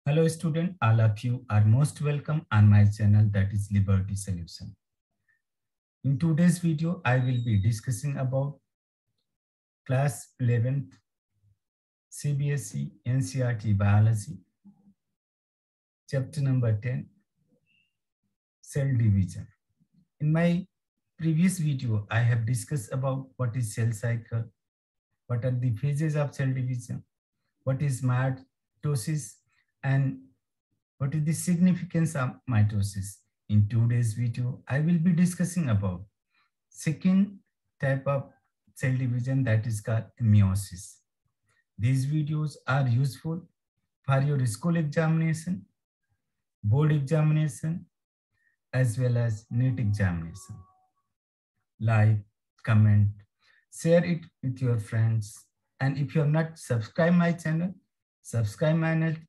Hello student, all of you are most welcome on my channel, that is Liberty Solution. In today's video, I will be discussing about class 11th CBSE NCERT Biology, chapter number 10, cell division. In my previous video, I have discussed about what is cell cycle, what are the phases of cell division, what is mitosis, and what is the significance of mitosis. In today's video, I will be discussing about second type of cell division, that is called meiosis. These videos are useful for your school examination, board examination, as well as NEET examination. Like, comment, share it with your friends. And if you have not subscribed my channel, subscribe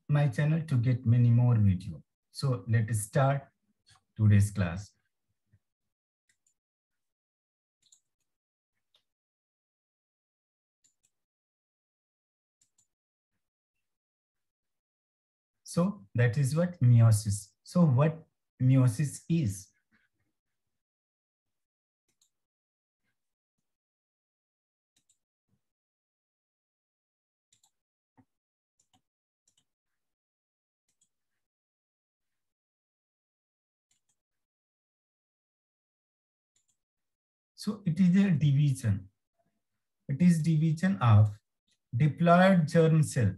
my channel to get many more videos. So let us start today's class. So that is what meiosis. So what meiosis is? So it is a division. It is division of diploid germ cell.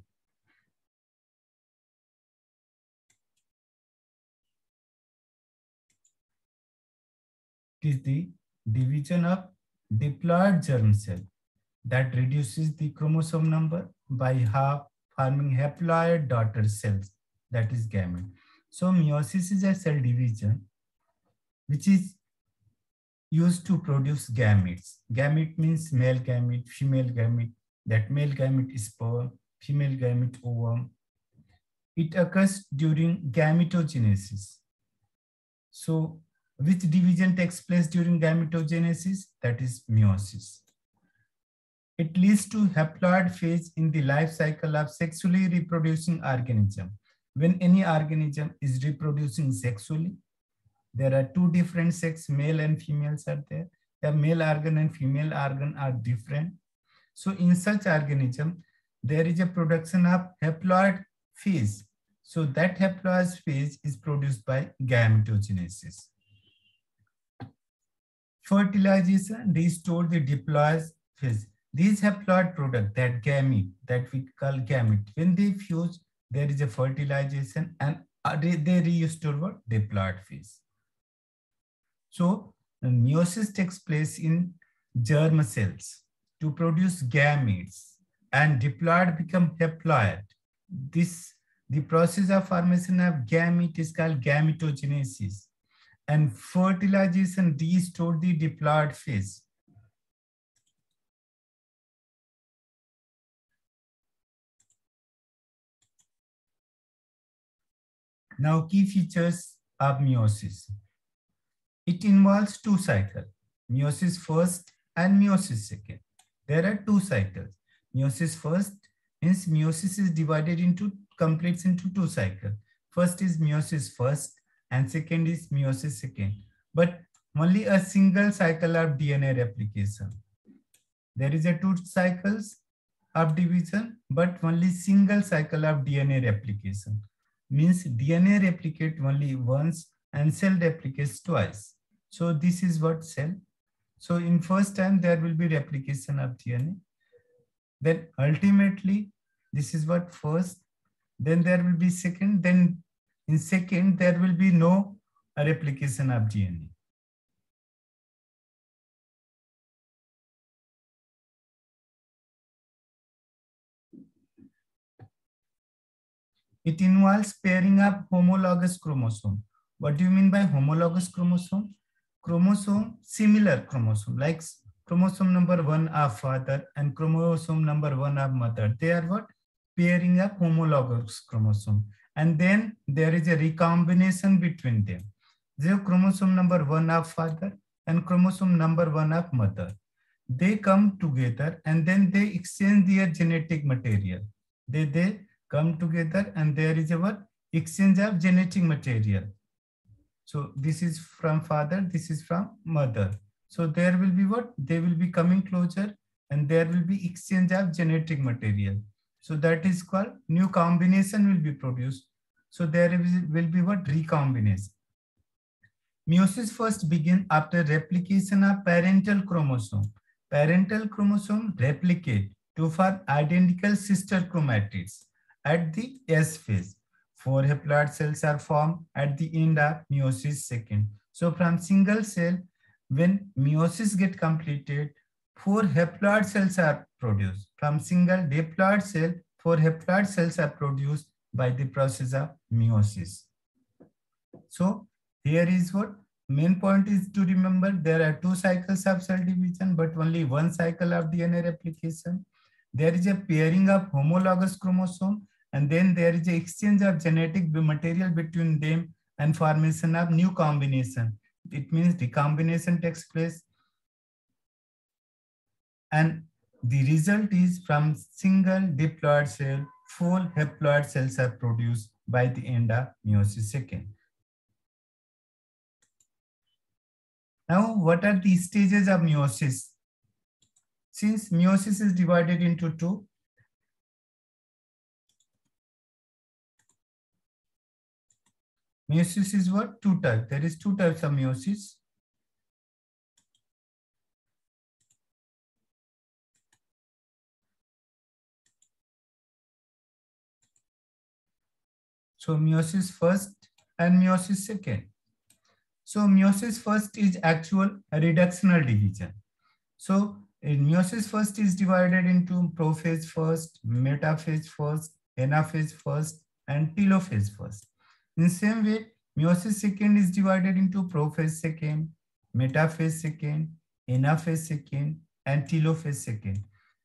It is the division of diploid germ cell that reduces the chromosome number by half, forming haploid daughter cells, that is gamete. So meiosis is a cell division which is used to produce gametes. Gamete means male gamete, female gamete. That male gamete is sperm, female gamete ovum. It occurs during gametogenesis. So which division takes place during gametogenesis? That is meiosis. It leads to haploid phase in the life cycle of sexually reproducing organism. When any organism is reproducing sexually, there are two different sex, male and females are there. The male organ and female organ are different. So in such organism, there is a production of haploid phase. So that haploid phase is produced by gametogenesis. Fertilization restores the diploid phase. These haploid product, that gamete, that we call gamete, when they fuse, there is a fertilization and they restore what? Diploid phase. So meiosis takes place in germ cells to produce gametes, and diploid become haploid. The process of formation of gamete is called gametogenesis, and fertilization restores the diploid phase. Now, key features of meiosis. It involves two cycles, meiosis first and meiosis second. There are two cycles. Meiosis first means meiosis is divided into, completes into two cycles. First is meiosis first and second is meiosis second. But only a single cycle of DNA replication. There is a two cycles of division, but only single cycle of DNA replication. Means DNA replicate only once and cell replicates twice. So this is what cell. So in first time there will be replication of DNA. Then ultimately this is what first. Then there will be second. Then in second there will be no replication of DNA. It involves pairing of homologous chromosome. What do you mean by homologous chromosome? Chromosome, similar chromosome, like chromosome number 1 of father and chromosome number 1 of mother. They are what? Pairing of homologous chromosome. And then there is a recombination between them. The chromosome number 1 of father and chromosome number 1 of mother. They come together and then they exchange their genetic material. They come together and there is a what? exchange of genetic material. So this is from father, this is from mother. So there will be what? They will be coming closer and there will be exchange of genetic material. So that is called new combination will be produced. So there will be what? Recombination. Meiosis first begins after replication of parental chromosome. Parental chromosome replicate to form identical sister chromatids at the S phase. 4 haploid cells are formed at the end of meiosis second. So from single cell, when meiosis get completed, 4 haploid cells are produced. From single diploid cell, 4 haploid cells are produced by the process of meiosis. So here is what main point is to remember. There are 2 cycles of cell division, but only 1 cycle of DNA replication. There is a pairing of homologous chromosome, and then there is a exchange of genetic material between them and formation of new combination. It means recombination takes place. And the result is from single diploid cell, 4 haploid cells are produced by the end of meiosis second. Now, what are the stages of meiosis? Since meiosis is divided into 2, meiosis is what? 2 types. There is 2 types of meiosis. So meiosis first and meiosis second. So meiosis first is actual reductional division. So in meiosis first is divided into prophase first, metaphase first, anaphase first, and telophase first. In the same way, meiosis second is divided into prophase second, metaphase second, anaphase second, and telophase second.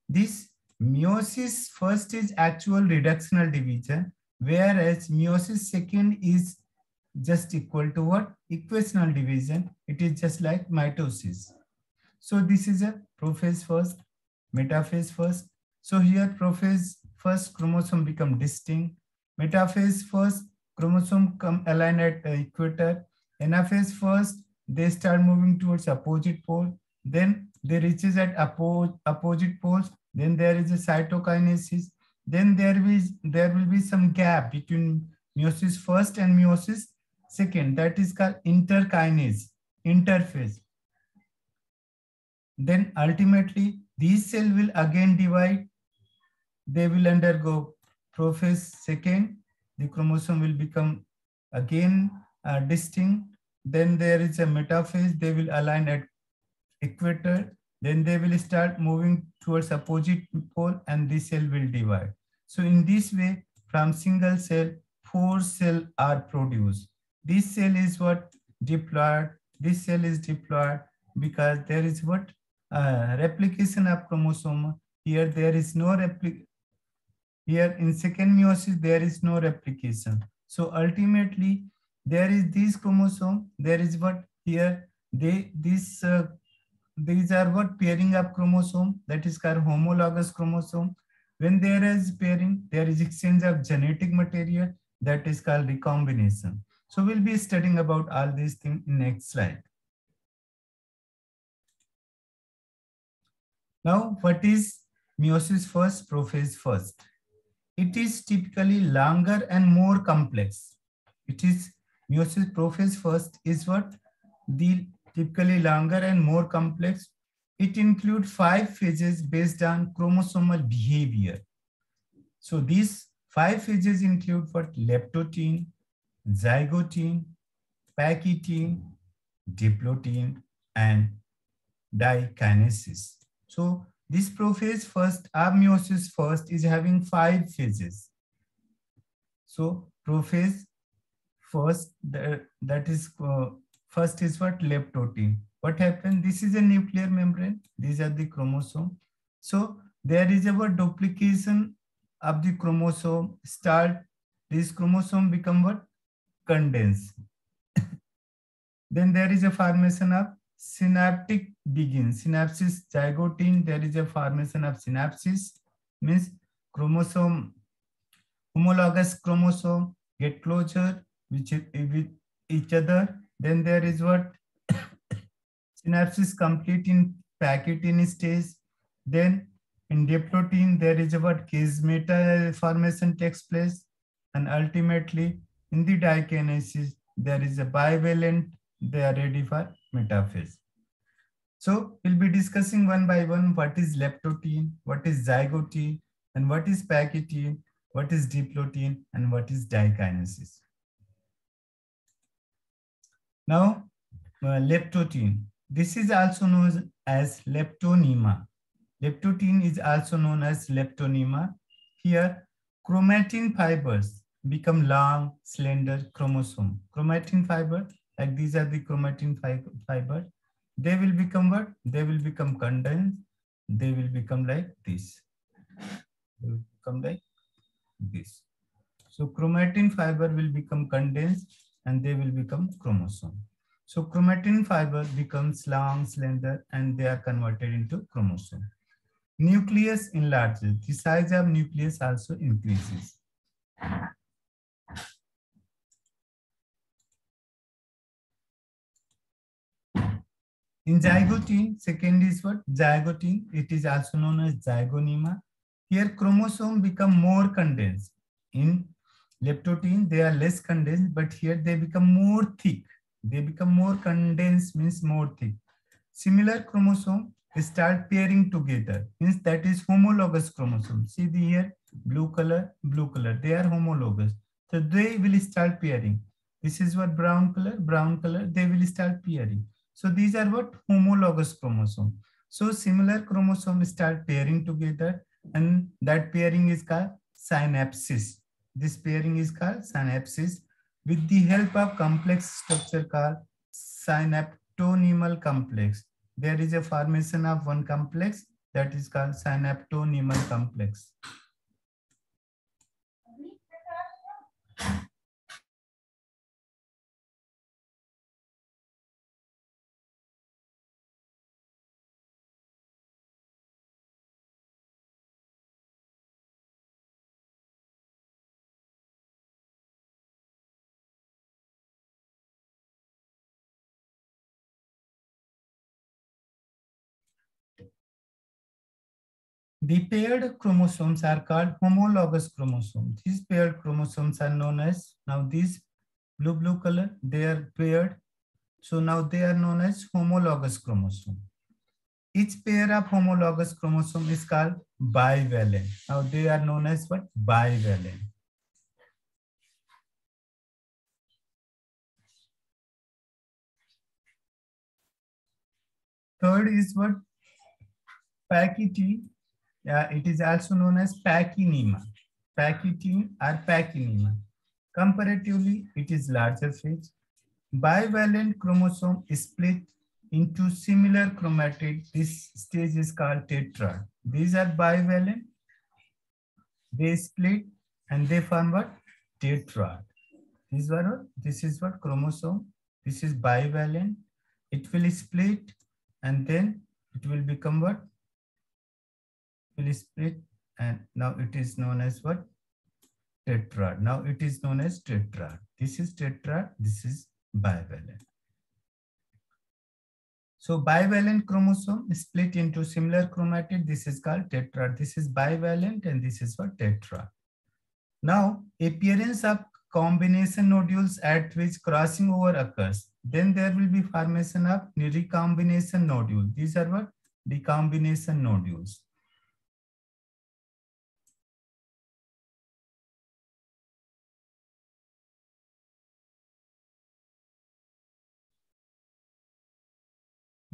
This meiosis first is actual reductional division, whereas meiosis second is just equal to what? Equational division. It is just like mitosis. So this is a prophase first, metaphase first. So here prophase first chromosome become distinct. Metaphase first chromosome come align at equator. Anaphase first they start moving towards opposite pole. Then they reaches at opposite poles. Then there is a cytokinesis. Then there will be some gap between meiosis first and meiosis second. That is called interkinase, interphase. Then ultimately these cells will again divide. They will undergo prophase second. The chromosome will become again distinct. Then there is a metaphase. They will align at equator. Then they will start moving towards opposite pole and this cell will divide. So in this way, from single cell, 4 cells are produced. This cell is what? Diploid. This cell is diploid because there is what? Replication of chromosome. Here there is no replication. Here in second meiosis, there is no replication. So ultimately, there is this chromosome. There is what? Here, these are what? Pairing of chromosome. That is called homologous chromosome. When there is pairing, there is exchange of genetic material. That is called recombination. So we'll be studying about all these things in next slide. Now, what is meiosis first, prophase first? It is typically longer and more complex. It is meiosis prophase first is what? The typically longer and more complex. It includes 5 phases based on chromosomal behavior. So these 5 phases include what? Leptotene, zygotene, pachytene, diplotene, and dikinesis. So this prophase first, meiosis first is having 5 phases. So prophase first, that is first is what? Leptotene. What happened? This is a nuclear membrane. These are the chromosome. So there is a duplication of the chromosome start. This chromosome become what? Condensed. Then there is a formation of synaptic begins. Synapsis, zygotene, there is a formation of synapsis, means chromosome, homologous chromosome get closer with each other. Then there is what synapses complete in packet-in stage. Then in diplotin, there is what chiasmata formation takes place. And ultimately, in the dikinesis, there is a bivalent, they are ready for metaphase. So we'll be discussing one by one what is leptotin, what is zygotin, and what is packaging, what is diplotin, and what is dikinesis. Now, leptotin. This is also known as leptonema. Leptotin is also known as leptonema. Here, chromatin fibers become long, slender chromosome. Chromatin fiber, like these are the chromatin fiber. They will become what? They will become condensed. They will become like this. They will become like this. So chromatin fiber will become condensed and they will become chromosome. So chromatin fiber becomes long, slender, and they are converted into chromosome. Nucleus enlarges. The size of nucleus also increases. In zygotin, second is what? Zygotin. It is also known as zygonema. Here chromosome become more condensed. In leptotin, they are less condensed, but here they become more thick. They become more condensed, means more thick. Similar chromosome start pairing together, means that is homologous chromosome. See the here, blue color, they are homologous. So they will start pairing. This is what brown color, they will start pairing. So these are what homologous chromosome. So similar chromosome start pairing together and that pairing is called synapsis. This pairing is called synapsis with the help of complex structure called synaptonemal complex. There is a formation of one complex that is called synaptonemal complex. The paired chromosomes are called homologous chromosomes. These paired chromosomes are known as, now these blue color, they are paired. So now they are known as homologous chromosome. Each pair of homologous chromosome is called bivalent. Now they are known as what? Bivalent. Third is what? Pachytene. It is also known as pachynemia. Pachytene or pachynemia. Comparatively, it is larger phase. Bivalent chromosome is split into similar chromatid. This stage is called tetrad. These are bivalent. They split and they form what? Tetrad. This is what chromosome. This is bivalent. It will split and then it will become what? Will split and now it is known as what? Tetrad. Now it is known as tetrad. This is tetrad. This is bivalent. So bivalent chromosome is split into similar chromatid. This is called tetrad. This is bivalent and this is what? Tetrad. Now appearance of combination nodules at which crossing over occurs. Then there will be formation of recombination nodule. These are what? Recombination nodules.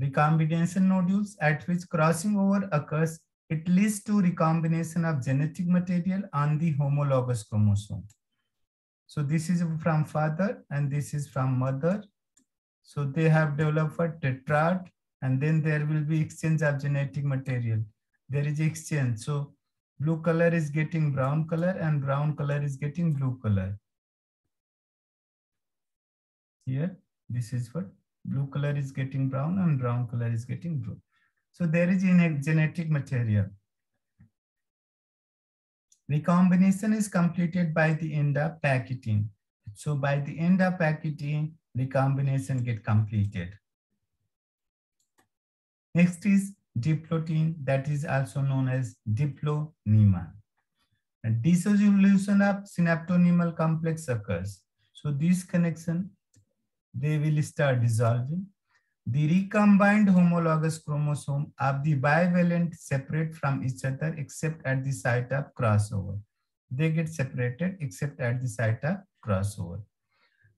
Recombination nodules at which crossing over occurs, it leads to recombination of genetic material on the homologous chromosome. So this is from father and this is from mother. So they have developed a tetrad and then there will be exchange of genetic material. There is exchange. So blue color is getting brown color and brown color is getting blue color. Here, this is what? Blue color is getting brown and brown color is getting blue. So there is genetic material. Recombination is completed by the end of pachytene. So by the end of packaging, recombination get completed. Next is diplotin, that is also known as diplonema. And dissolution of synaptonymal complex occurs. So this connection, they will start dissolving. The recombined homologous chromosome of the bivalent separate from each other except at the site of crossover. They get separated except at the site of crossover.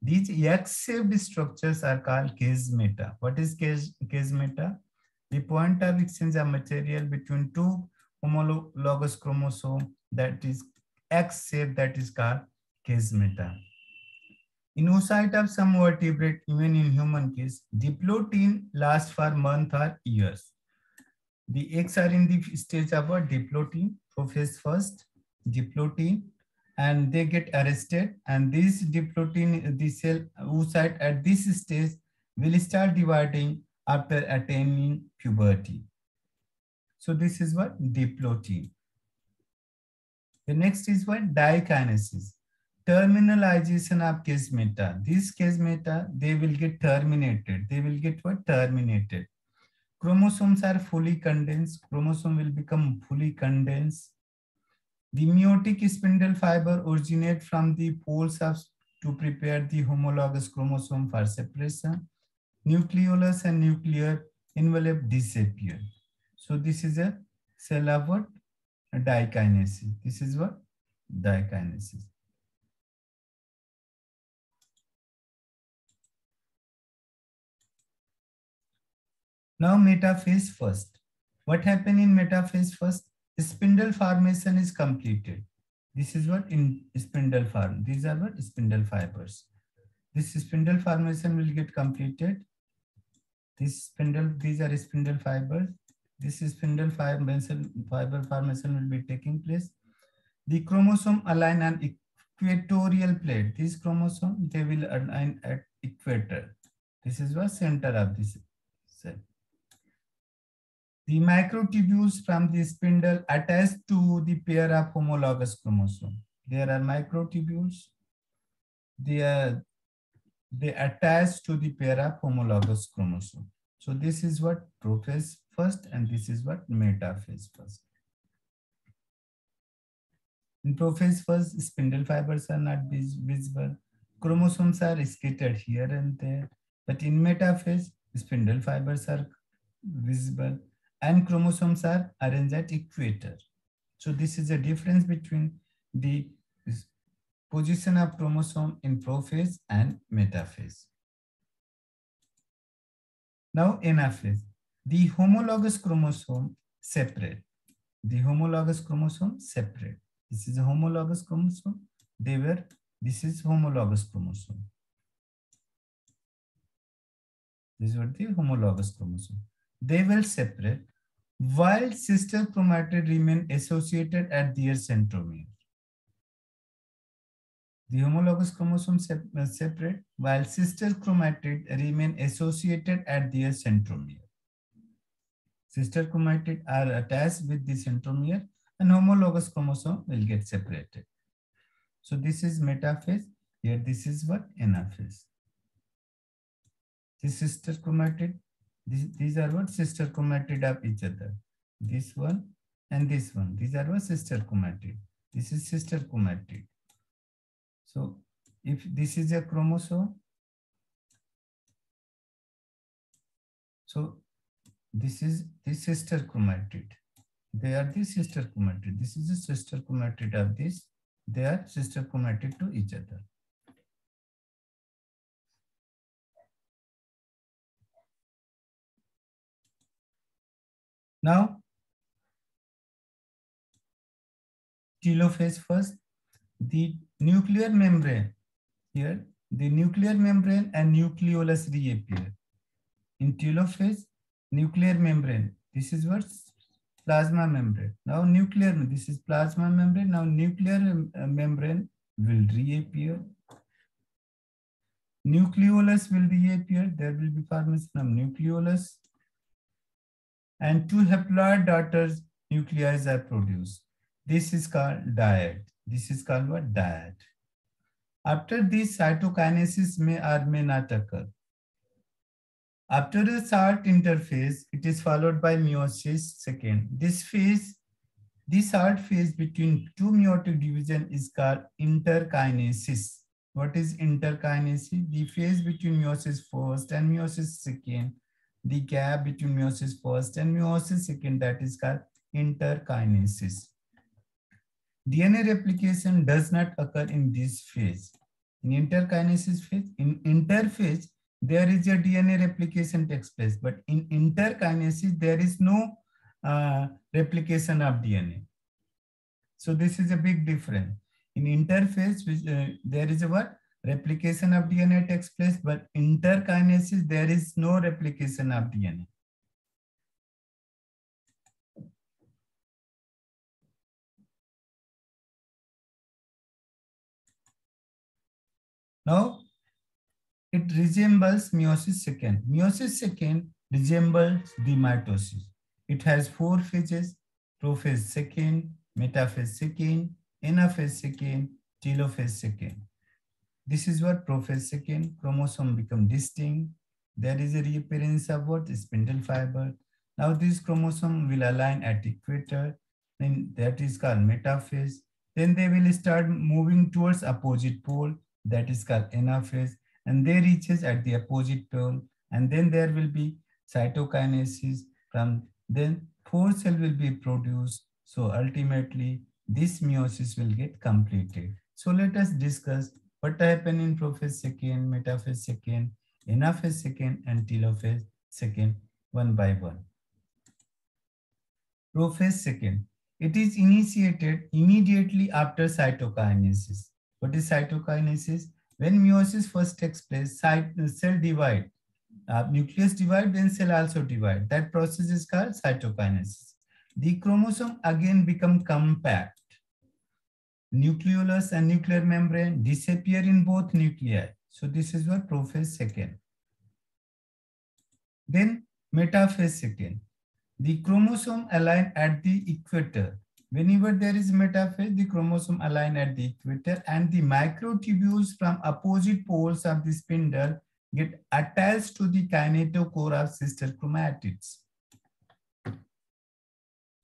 These X-shaped structures are called chiasmata. What is chiasmata? The point of exchange of material between two homologous chromosomes, that is X-shaped, that is called chiasmata. In oocyte of some vertebrate, even in human case, diplotin lasts for months or years. The eggs are in the stage of a diplotin, prophase first, diplotin, and they get arrested. And this diplotin, the cell oocyte at this stage will start dividing after attaining puberty. So this is what diplotin. The next is what dikinesis. Terminalization of chiasmata. These chiasmata, they will get terminated. They will get what? Terminated. Chromosomes are fully condensed. Chromosome will become fully condensed. The meiotic spindle fiber originate from the poles of to prepare the homologous chromosome for separation. Nucleolus and nuclear envelope disappear. So this is a cell of what? A dikinesis. This is what? Dikinesis. Now metaphase first. What happened in metaphase first? Spindle formation is completed. This is what in spindle form. These are what? Spindle fibers. This spindle formation will get completed. This spindle, these are spindle fibers. This spindle fiber formation will be taking place. The chromosome align on equatorial plate. These chromosome, they will align at equator. This is the center of this cell. The microtubules from the spindle attached to the pair of homologous chromosome. There are microtubules. They attach to the pair of homologous chromosome. So this is what prophase first, and this is what metaphase first. In prophase first, spindle fibers are not visible. Chromosomes are scattered here and there. But in metaphase, spindle fibers are visible and chromosomes are arranged at equator. So this is a difference between the position of chromosome in prophase and metaphase. Now anaphase. The homologous chromosome separate. The homologous chromosome separate. This is a homologous chromosome. This is homologous chromosome. This is what the homologous chromosome. They will separate while sister chromatid remain associated at their centromere. The homologous chromosome separate while sister chromatid remain associated at their centromere. Sister chromatid are attached with the centromere and homologous chromosome will get separated. So this is metaphase. Here this is what? Anaphase. This sister chromatid, these are what? Sister chromatid of each other. This one and this one. These are what? Sister chromatid. This is sister chromatid. So if this is a chromosome, so this is the sister chromatid. They are the sister chromatid. This is the sister chromatid of this. They are sister chromatid to each other. Now, telophase first. The nuclear membrane, here, the nuclear membrane and nucleolus reappear. In telophase, nuclear membrane, this is what? Plasma membrane. Now nuclear, this is plasma membrane. Now nuclear membrane will reappear. Nucleolus will reappear. There will be formation of nucleolus. And two haploid daughters nuclei are produced. This is called dyad. This is called what? Dyad. After this, cytokinesis may or may not occur. After a short interphase, it is followed by meiosis second. This short phase between two meiotic division is called interkinesis. What is interkinesis? The phase between meiosis first and meiosis second, the gap between meiosis first and meiosis second, that is called interkinesis. DNA replication does not occur in this phase. In interkinesis phase, in interphase, there is a DNA replication takes place, but in interkinesis, there is no replication of DNA. So this is a big difference. In interphase, there is a what? Replication of DNA takes place, but interkinesis, there is no replication of DNA. Now, it resembles meiosis second. Meiosis second resembles the mitosis. It has four phases: prophase second, metaphase second, anaphase second, telophase second. This is what prophase second. Chromosome become distinct. There is a reappearance of what? Spindle fiber. Now this chromosome will align at equator. Then that is called metaphase. Then they will start moving towards opposite pole. That is called anaphase. And they reaches at the opposite pole. And then there will be cytokinesis. From then 4 cell will be produced. So ultimately this meiosis will get completed. So let us discuss what happened in prophase second, metaphase second, anaphase second, and telophase second, one by one. Prophase second. It is initiated immediately after cytokinesis. What is cytokinesis? When meiosis first takes place, cell divide. Nucleus divide, then cell also divide. That process is called cytokinesis. The chromosome again become compact. Nucleolus and nuclear membrane disappear in both nuclei. So this is what prophase second. Then metaphase second. The chromosome align at the equator. Whenever there is metaphase, the chromosome align at the equator and the microtubules from opposite poles of the spindle get attached to the kinetochore of sister chromatids.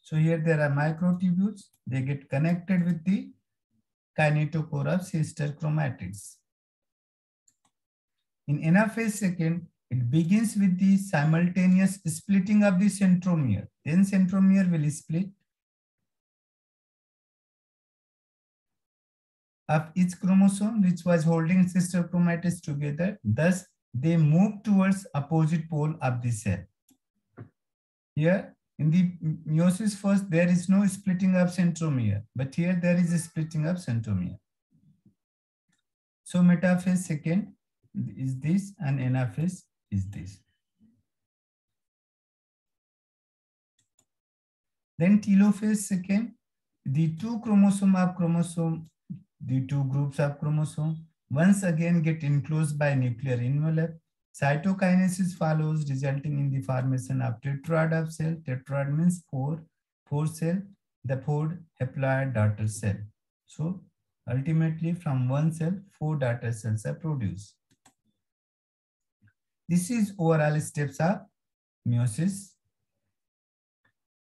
So here there are microtubules. They get connected with the kinetochore of sister chromatids. In anaphase second, it begins with the simultaneous splitting of the centromere. Then centromere will split of each chromosome which was holding sister chromatids together. Thus, they move towards opposite pole of the cell. Here, in the meiosis first, there is no splitting of centromere, but here there is a splitting of centromere. So metaphase second is this and anaphase is this. Then telophase second, the two groups of chromosome once again get enclosed by nuclear envelope. Cytokinesis follows, resulting in the formation of tetrad of cell. Tetrad means four cell, the 4 haploid daughter cell. So ultimately from one cell, 4 daughter cells are produced. This is overall steps of meiosis.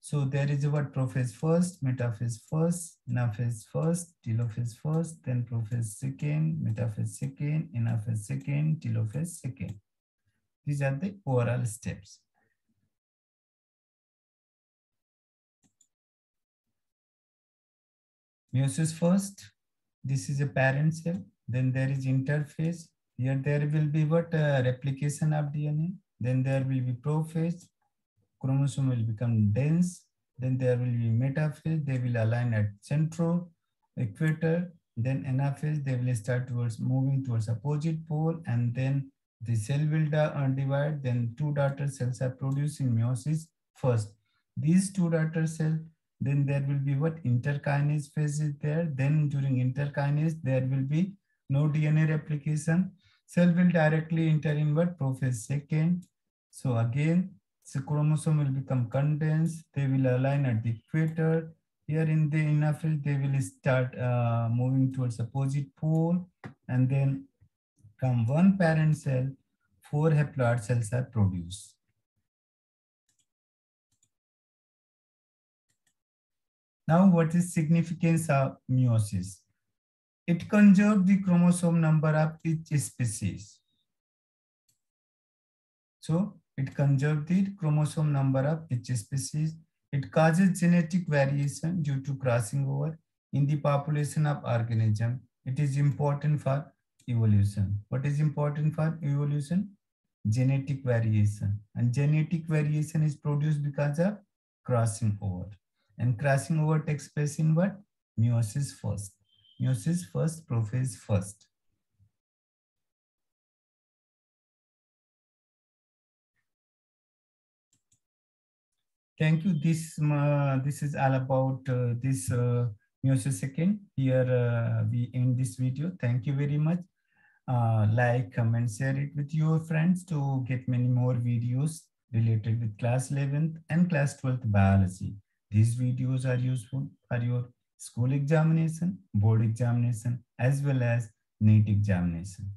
So there is a what? Prophase first, metaphase first, anaphase first, telophase first, then prophase second, metaphase second, anaphase second, telophase second. These are the overall steps. Meiosis first, this is a parent cell. Then there is interphase. Here there will be what? Replication of DNA. Then there will be prophase. Chromosome will become dense. Then there will be metaphase. They will align at centro, equator. Then anaphase. They will start moving towards opposite pole, and then the cell will divide. Then 2 daughter cells are produced in meiosis first. These 2 daughter cells. Then there will be what? Interkinase phase is there. Then during interkinase, there will be no DNA replication. Cell will directly enter in what? Prophase second. So again, the chromosome will become condensed. They will align at the equator. Here in the anaphase, they will start moving towards opposite pole. and then from one parent cell, 4 haploid cells are produced. Now, what is significance of meiosis? It conserves the chromosome number of each species. So, it conserves the chromosome number of each species. It causes genetic variation due to crossing over in the population of organism. It is important for evolution. What is important for evolution? Genetic variation. And genetic variation is produced because of crossing over. And crossing over takes place in what? Meiosis first. Meiosis first, prophase first. Thank you. This is all about this meiosis second. Here we end this video. Thank you very much. Like, comment, share it with your friends to get many more videos related with class 11th and class 12th biology. These videos are useful for your school examination, board examination, as well as NEET examination.